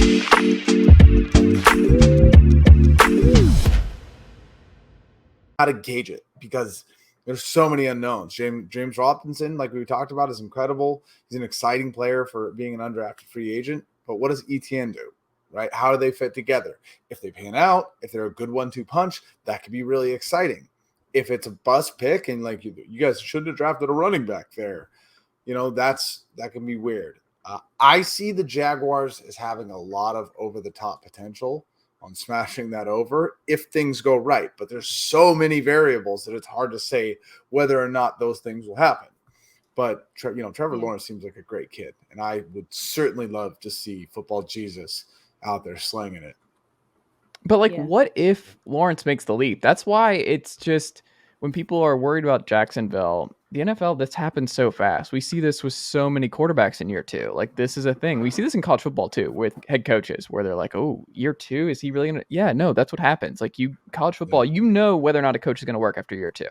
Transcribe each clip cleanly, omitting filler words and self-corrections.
How to gauge it because there's so many unknowns. James Robinson, like we talked about, is incredible. He's an exciting player for being an undrafted free agent. But what does Etienne do? Right? How do they fit together? If they pan out, if they're a good 1-2 punch, that could be really exciting. If it's a bust pick and like you guys should have drafted a running back there, that can be weird. I see the Jaguars as having a lot of over-the-top potential on smashing that over if things go right. But there's so many variables that it's hard to say whether or not those things will happen. But, Trevor Lawrence seems like a great kid, and I would certainly love to see football Jesus out there slinging it. But, what if Lawrence makes the leap? That's why it's just when people are worried about Jacksonville, the NFL, this happens so fast. We see this with so many quarterbacks in year 2. Like, this is a thing. We see this in college football, too, with head coaches where they're like, oh, year 2? Is he really going to? Yeah, no, that's what happens. Like, college football, whether or not a coach is going to work after year 2.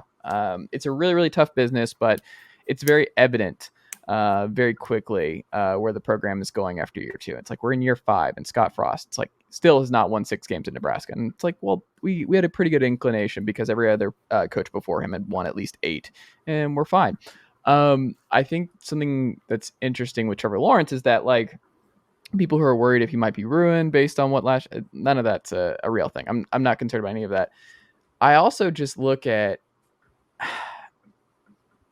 It's a really, really tough business, but it's very evident very quickly where the program is going after year 2. It's like we're in year 5, and Scott Frost, it's like, still has not won 6 games in Nebraska. And it's like, well, we had a pretty good inclination because every other coach before him had won at least 8, and we're fine. I think something that's interesting with Trevor Lawrence is that, like, people who are worried if he might be ruined based on what none of that's a real thing. I'm not concerned about any of that. I also just look at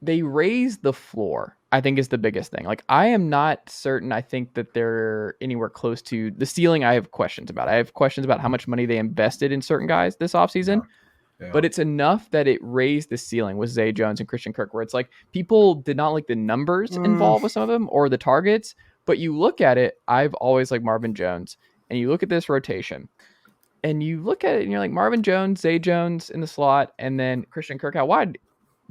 they raise the floor, I think, is the biggest thing. Like, I am not certain. I think that they're anywhere close to the ceiling. I have questions about. I have questions about how much money they invested in certain guys this offseason. Yeah. But it's enough that it raised the ceiling with Zay Jones and Christian Kirk, where it's like people did not like the numbers involved with some of them or the targets. But you look at it, I've always liked Marvin Jones. And you look at this rotation, and you look at it, and you're like, Marvin Jones, Zay Jones in the slot, and then Christian Kirk out wide.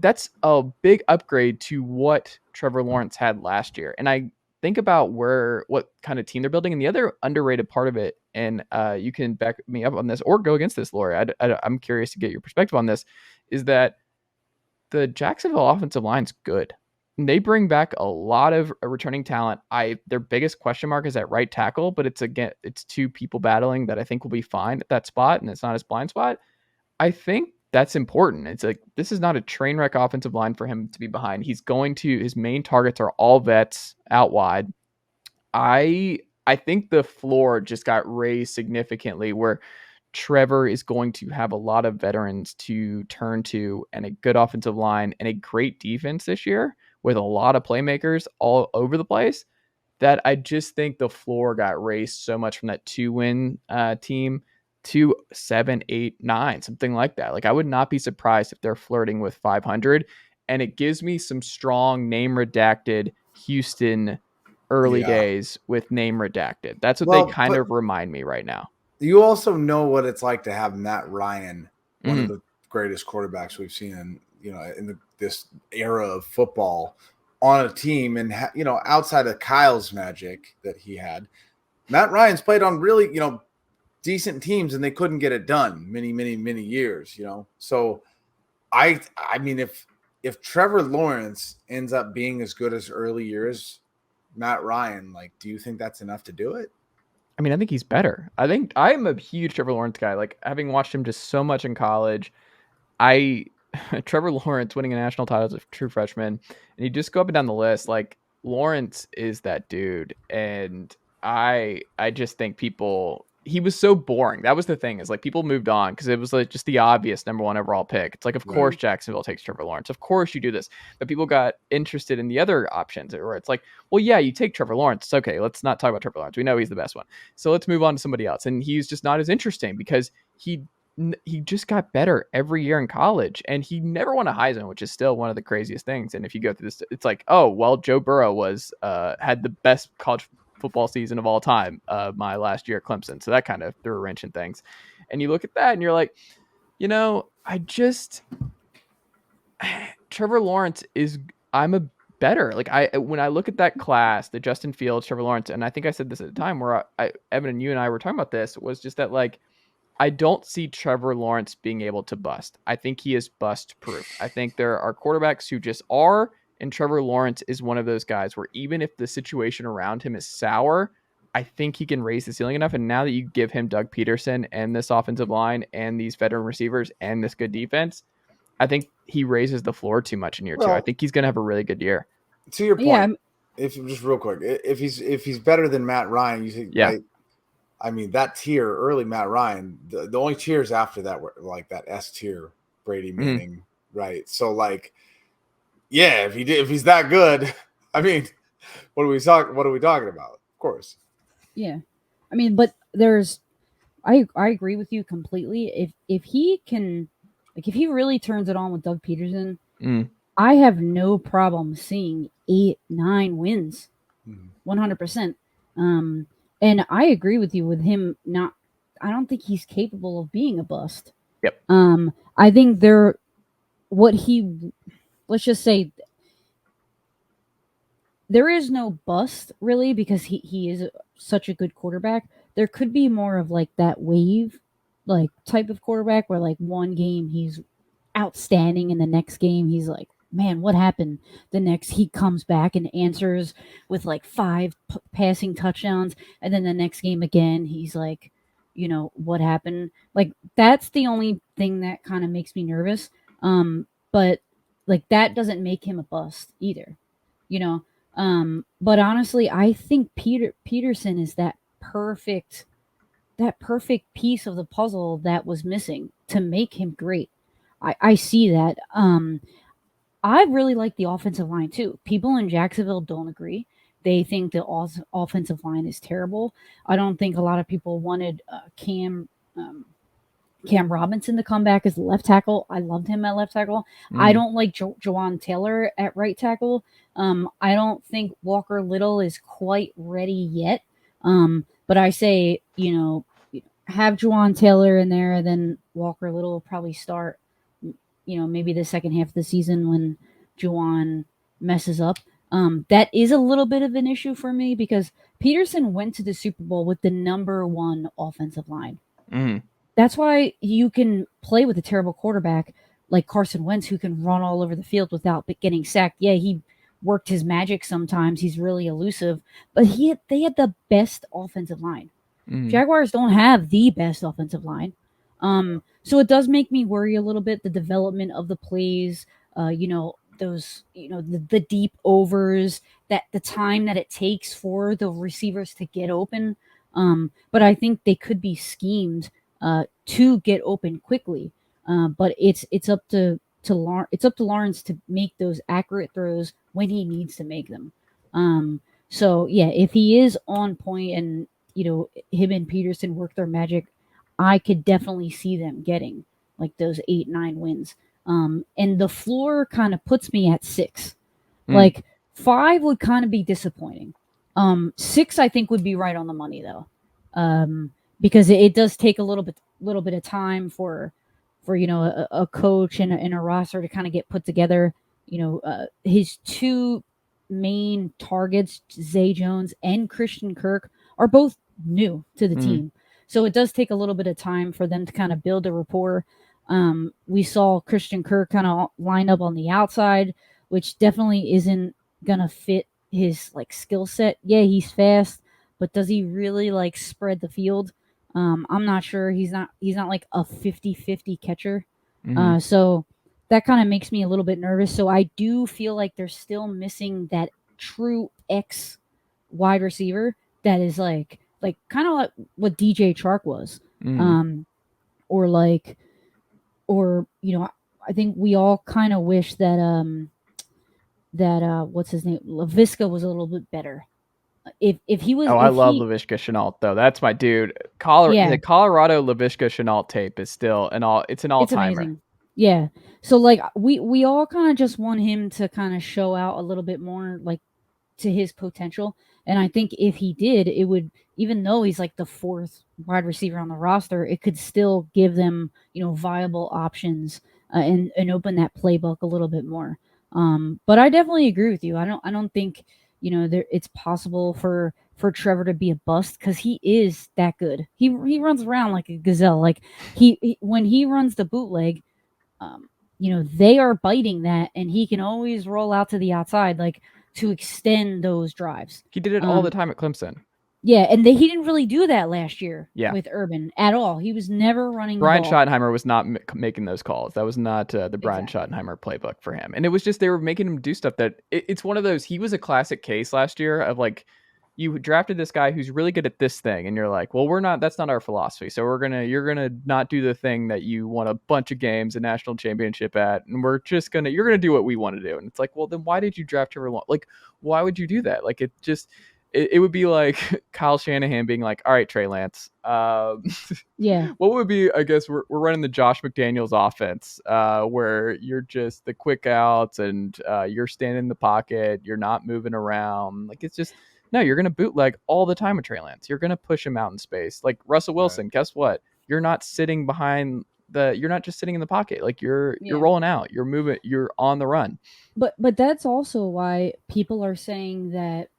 That's a big upgrade to what Trevor Lawrence had last year. And I think about what kind of team they're building. And the other underrated part of it, and you can back me up on this or go against this, Laurie, I'm curious to get your perspective on this, is that the Jacksonville offensive line's good. And they bring back a lot of returning talent. Their biggest question mark is at right tackle, but it's 2 people battling that I think will be fine at that spot, and it's not his blind spot. I think that's important. It's like, this is not a train wreck offensive line for him to be behind. His main targets are all vets out wide. I think the floor just got raised significantly where Trevor is going to have a lot of veterans to turn to and a good offensive line and a great defense this year with a lot of playmakers all over the place, that I just think the floor got raised so much from that 2-win team to 7, 8, 9, something like that. Like, I would not be surprised if they're flirting with 500, and it gives me some strong name redacted Houston early days with name redacted. That's what they kind of remind me right now. You also know what it's like to have Matt Ryan, one of the greatest quarterbacks we've seen in this era of football, on a team, and outside of Kyle's magic that he had, Matt Ryan's played on really decent teams, and they couldn't get it done many, many, many years, So I mean, if Trevor Lawrence ends up being as good as early years Matt Ryan, like, do you think that's enough to do it? I mean, I think he's better. I think I'm a huge Trevor Lawrence guy. Like, having watched him just so much in college, Trevor Lawrence winning a national title as a true freshman, and you just go up and down the list, like, Lawrence is that dude. And I just think he was so boring. That was the thing, is like, people moved on because it was like just the obvious number 1 overall pick. It's like, of course Jacksonville takes Trevor Lawrence. Of course you do this. But people got interested in the other options where it's like, well, yeah, you take Trevor Lawrence. It's okay. Let's not talk about Trevor Lawrence. We know he's the best one. So let's move on to somebody else. And he's just not as interesting because he just got better every year in college, and he never won a Heisman, which is still one of the craziest things. And if you go through this, it's like, oh, well, Joe Burrow had the best college football season of all time my last year at Clemson, so that kind of threw a wrench in things. And you look at that and you're like, Trevor Lawrence I'm a better, like, when I look at that class, the Justin Fields, Trevor Lawrence, and I think I said this at the time where Evan and you and I were talking about this, was just that, like, I don't see Trevor Lawrence being able to bust. I think he is bust proof. I think there are quarterbacks who just are, and Trevor Lawrence is one of those guys where even if the situation around him is sour, I think he can raise the ceiling enough. And now that you give him Doug Peterson and this offensive line and these veteran receivers and this good defense, I think he raises the floor too much in year 2. I think he's going to have a really good year. To your point, if just real quick, if he's better than Matt Ryan, you think, right? I mean, that tier early Matt Ryan, the only tiers after that were like that S tier Brady Manning, right? So like, yeah, if he's that good, I mean, what are we talking about? Of course. Yeah. I mean, but I agree with you completely. If he can, like, if he really turns it on with Doug Peterson, I have no problem seeing 8-9 wins, 100%. And I agree with you with him not. I don't think he's capable of being a bust. Yep. I think let's just say, there is no bust really because he is such a good quarterback. There could be more of like that wave, like type of quarterback where like one game he's outstanding and the next game he's like, man, what happened? The next he comes back and answers with like 5 passing touchdowns, and then the next game again he's like, what happened? Like, that's the only thing that kind of makes me nervous. But like, that doesn't make him a bust either, but honestly, I think Peterson is that perfect piece of the puzzle that was missing to make him great. I see that. I really like the offensive line too. People in Jacksonville don't agree. They think the offensive line is terrible. I don't think a lot of people wanted Cam Robinson to come back as left tackle. I loved him at left tackle. I don't like Jawan Taylor at right tackle. I don't think Walker Little is quite ready yet. But I say, have Jawan Taylor in there, then Walker Little will probably start, maybe the second half of the season when Jawan messes up. That is a little bit of an issue for me because Peterson went to the Super Bowl with the number 1 offensive line. That's why you can play with a terrible quarterback like Carson Wentz, who can run all over the field without getting sacked. Yeah, he worked his magic sometimes. He's really elusive, but they had the best offensive line. Jaguars don't have the best offensive line. So it does make me worry a little bit, the development of the plays, those, the deep overs, that the time that it takes for the receivers to get open. But I think they could be schemed to get open quickly. But it's up to Lawrence to make those accurate throws when he needs to make them. So yeah, if he is on point and him and Peterson work their magic, I could definitely see them getting like those 8-9 wins. And the floor kind of puts me at 6. Like 5 would kind of be disappointing. 6 I think would be right on the money though. Because it does take a little bit of time for a coach and a roster to kind of get put together. His 2 main targets, Zay Jones and Christian Kirk, are both new to the team. So it does take a little bit of time for them to kind of build a rapport. We saw Christian Kirk kind of line up on the outside, which definitely isn't going to fit his like skill set. Yeah, he's fast, but does he really like spread the field? I'm not sure. He's not like a 50-50 catcher. So that kind of makes me a little bit nervous. So I do feel like they're still missing that true X wide receiver that is like kind of like what DJ Chark was. I think we all kind of wish that what's his name, LaVisca was a little bit better. If he was, I love Laviska Shenault though. That's my dude. The Colorado Laviska Shenault tape is still it's an all-timer. Amazing. Yeah. So like we all kind of just want him to kind of show out a little bit more like to his potential. And I think if he did, it would, even though he's like the 4th wide receiver on the roster, it could still give them, viable options and open that playbook a little bit more. But I definitely agree with you. I don't think, it's possible for Trevor to be a bust because he is that good. He runs around like a gazelle. Like when he runs the bootleg, they are biting that, and he can always roll out to the outside, like to extend those drives. He did it all the time at Clemson. Yeah, and he didn't really do that last year Yeah. with Urban at all. He was never running Brian the ball. Schottenheimer was not making those calls. That was not the Brian Schottenheimer playbook for him. And it was just they were making him do stuff that it's one of those. He was a classic case last year of like, you drafted this guy who's really good at this thing, and you're like, well, we're not. That's not our philosophy. So you're gonna not do the thing that you won a bunch of games, a national championship at, and you're gonna do what we want to do. And it's like, well, then why did you draft Trevor Lawrence? Like, why would you do that? Like, it would be like Kyle Shanahan being like, all right, Trey Lance. Yeah. What would be, I guess we're running the Josh McDaniels offense, where you're just the quick outs and you're standing in the pocket, you're not moving around. Like, it's just, no, you're going to bootleg all the time with Trey Lance. You're going to push him out in space. Like Russell Wilson, right. Guess what? You're not sitting you're not just sitting in the pocket. Like you're rolling out, you're moving, you're on the run. But that's also why people are saying that,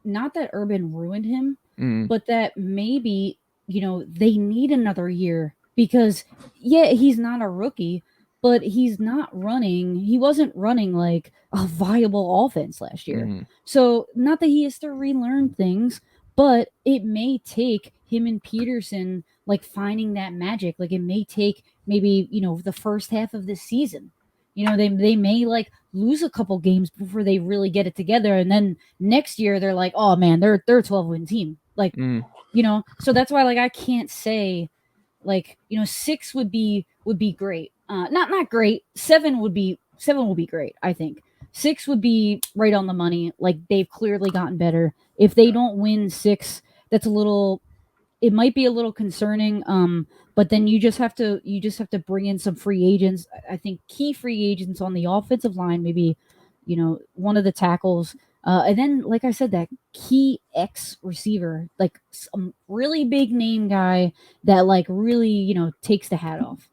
not that Urban ruined him, but that maybe, they need another year because, he's not a rookie, but he wasn't running like a viable offense last year. So not that he has to relearn things, but it may take him and Peterson like finding that magic. Like it may take maybe, the first half of the season. They may like lose a couple games before they really get it together. And then next year they're like, oh man, they're a 12-win team. Like, so that's why like I can't say like, 6 would be great. Not great. 7 would be great, I think. 6 would be right on the money. Like they've clearly gotten better. If they don't win 6, it might be a little concerning. But then you just have to bring in some free agents. I think key free agents on the offensive line, maybe, one of the tackles. And then, like I said, that key X receiver, like some really big name guy that like really, takes the hat off.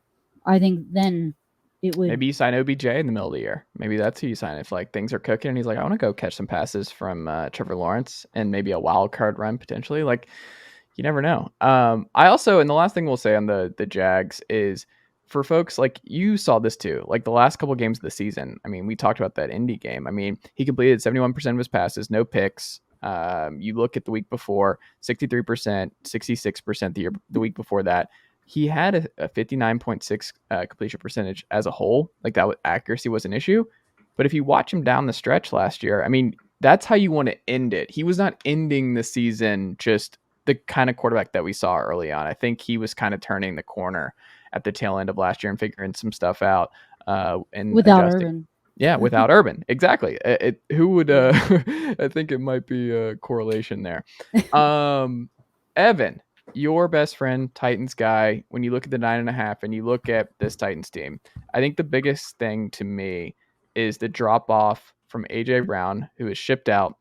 I think then it would. Maybe you sign OBJ in the middle of the year. Maybe that's who you sign if like things are cooking and he's like, I want to go catch some passes from Trevor Lawrence and maybe a wild card run potentially. Like, you never know. I also, and the last thing we'll say on the Jags is for folks like you saw this too, like the last couple of games of the season. I mean, we talked about that Indy game. I mean, he completed 71% of his passes, no picks. You look at the week before, 63%, 66% the week before that. He had a 59.6 completion percentage as a whole. Like that accuracy was an issue. But if you watch him down the stretch last year, I mean, that's how you want to end it. He was not ending the season just the kind of quarterback that we saw early on. I think he was kind of turning the corner at the tail end of last year and figuring some stuff out. And without adjusting. Urban. Yeah, without Urban. Exactly. Who would, I think it might be a correlation there. Evan, your best friend, Titans guy, when you look at the 9.5 and you look at this Titans team, I think the biggest thing to me is the drop off from AJ Brown, who is shipped out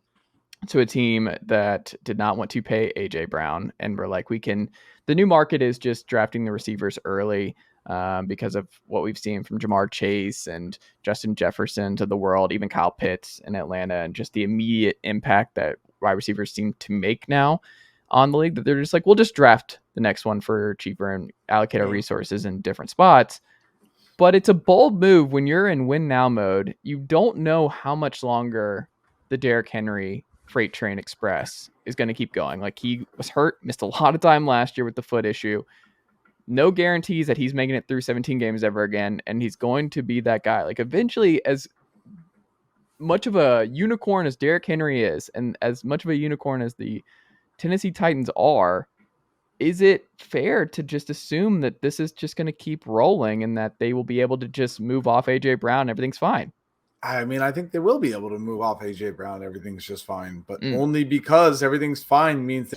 to a team that did not want to pay AJ Brown. And we're like, the new market is just drafting the receivers early because of what we've seen from Jamar Chase and Justin Jefferson to the world, even Kyle Pitts in Atlanta, and just the immediate impact that wide receivers seem to make now on the league, that they're just like, we'll just draft the next one for cheaper and allocate our resources in different spots. But it's a bold move when you're in win now mode. You don't know how much longer the Derrick Henry freight train express is going to keep going. Like he was hurt, missed a lot of time last year with the foot issue. No guarantees that he's making it through 17 games ever again. And he's going to be that guy. Like eventually, as much of a unicorn as Derrick Henry is, and as much of a unicorn as the Tennessee Titans are, is it fair to just assume that this is just going to keep rolling and that they will be able to just move off AJ Brown and everything's fine? I mean, I think they will be able to move off AJ Brown. Everything's just fine, but only because everything's fine means